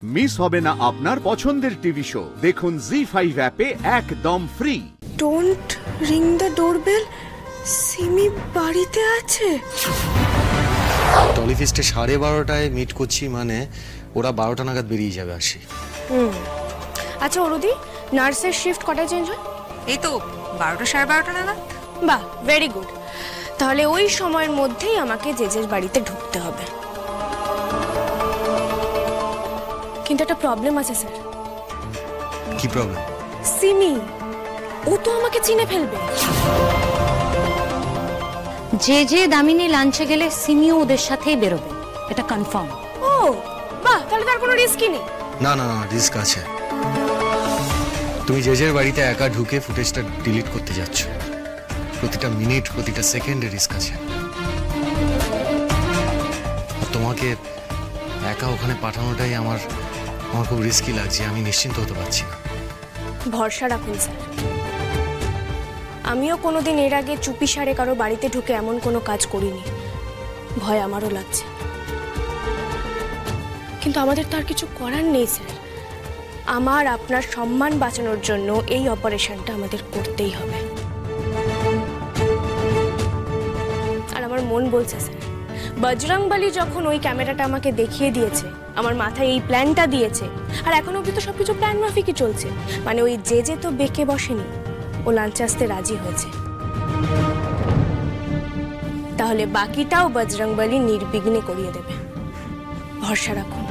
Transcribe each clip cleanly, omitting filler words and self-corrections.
Miss হবে না আপনার পছন্দের টিভি শো। দেখুন জি5 অ্যাপে একদম free. Don't ring the doorbell, Simi বাড়িতে আছে। টলিফিস্টে 12:30টায় মিট করছি, মানে ওরা 12টা নাগাদ বেরিয়ে যাবে। আসি। আচ্ছা অরুদি, নার্সের শিফট কটায় চেঞ্জ হয়? এই তো 12টা 12:30 নাগাদ। বাহ, ভেরি গুড। তাহলে ওই সময়ের মধ্যেই আমাকে জেজের বাড়িতে ঢুকতে হবে। কিন্তু একটা প্রবলেম আছে স্যার। কি প্রবলেম? সিমি, ও তো আমাকে চিনে ফেলবে। যে দামিনী লাঞ্চে গেলে সিমিও ওদের সাথেই বেরোবে, এটা কনফার্ম। ও বাহ, তাহলে তার কোনো রিস্কই নেই। না না না, রিস্ক আছে। তুমি জেজের বাড়িতে একা ঢুকে ফুটেজটা ডিলিট করতে যাচ্ছ। প্রতিটা মিনিট, প্রতিটা সেকেন্ডে রিস্ক আছে। আর তোমাকে একা ওখানে পাঠানোটাই আমার খুব রিস্কি লাগছে। আমি নিশ্চিন্ত হতে পারছি না। ভরসা রাখুন স্যার, আমিও কোনোদিন এর আগে চুপি সারে কারো বাড়িতে ঢুকে এমন কোনো কাজ করিনি। ভয় আমারও লাগছে, কিন্তু আমাদের তো আর কিছু করার নেই স্যার। আমার আপনার সম্মান বাঁচানোর জন্য এই অপারেশনটা আমাদের করতেই হবে। আর আমার মন বলছে স্যার, বজরংবলী যখন ওই ক্যামেরাটা আমাকে দেখিয়ে দিয়েছে, আমার মাথায় এই প্ল্যানটা দিয়েছে, আর এখনো অবধি তো সবকিছু প্ল্যান মাফিকই চলছে, মানে ওই যে তো বেঁকে বসেনি, ও লাঞ্চে আসতে রাজি হয়েছে। তাহলে বাকিটাও বজরংবলী নির্বিঘ্নে করিয়ে দেবে, ভরসা রাখুন।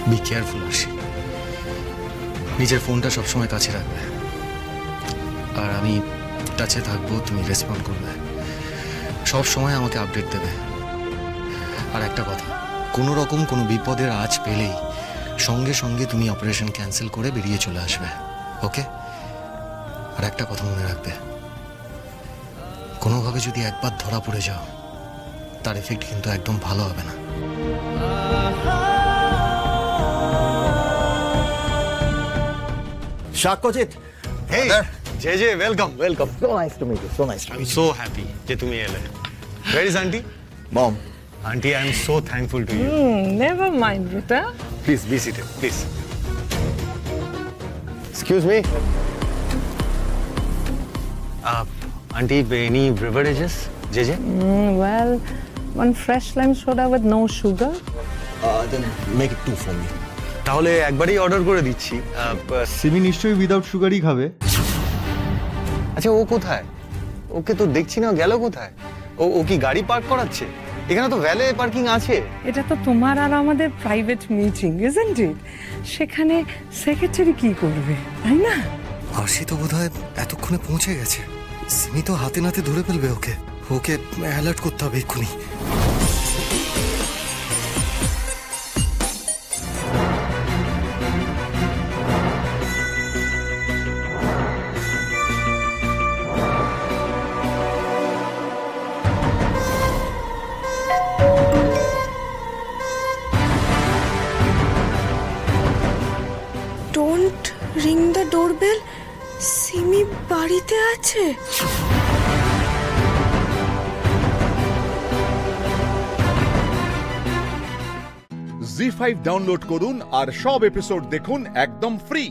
বি কেয়ারফুল আশি। নিজের ফোনটা সবসময় কাছে রাখবে, আর আমি টাচে থাকবো, তুমি রেসপন্ড করবে, সব সময় আমাকে আপডেট দেবে। আর একটা কথা, কোনো রকম কোনো বিপদের আঁচ পেলেই সঙ্গে সঙ্গে তুমি অপারেশন ক্যান্সেল করে বেরিয়ে চলে আসবে, ওকে? আর একটা কথা মনে রাখবে, কোনোভাবে যদি একবার ধরা পড়ে যাও, তার এফেক্ট কিন্তু একদম ভালো হবে না। Shakwajit, Hey, JJ, welcome. so nice to meet you. So nice to meet I'm so happy যে তুমি এলে। Where is auntie? you. Mom, Auntie, I'm so thankful to you. Never mind, Rita. Please be seated, please. excuse me. Auntie, any beverages? JJ? Well, one fresh lime soda with no sugar. Then make it 2 for me. তাহলে একবারই order করে দিচ্ছি। সিমি নিশ্চয়ই without সুগারই খাবে। আচ্ছা, ও কোথায়? ওকে তো দেখছি না, গেল কোথায়? ও কি গাড়ি পার্ক করাচ্ছে? এখানে তো ভ্যালে পার্কিং আছে। এটা তো তোমার আর আমাদের প্রাইভেট মিটিং, isn't it? সেখানে সেক্রেটারি কি করবে, তাই না? আরশি তো বোধহয় এতক্ষণে পৌঁছে গেছে। সিমি তো হাতে নাতে ধরে ফেলবে ওকে। ওকে অ্যালার্ট করতে হবে এক্ষুনি। Don't ring the doorbell, Simi বাড়িতে আছে। জি5 ডাউনলোড করুন আর সব এপিসোড দেখুন একদম ফ্রি।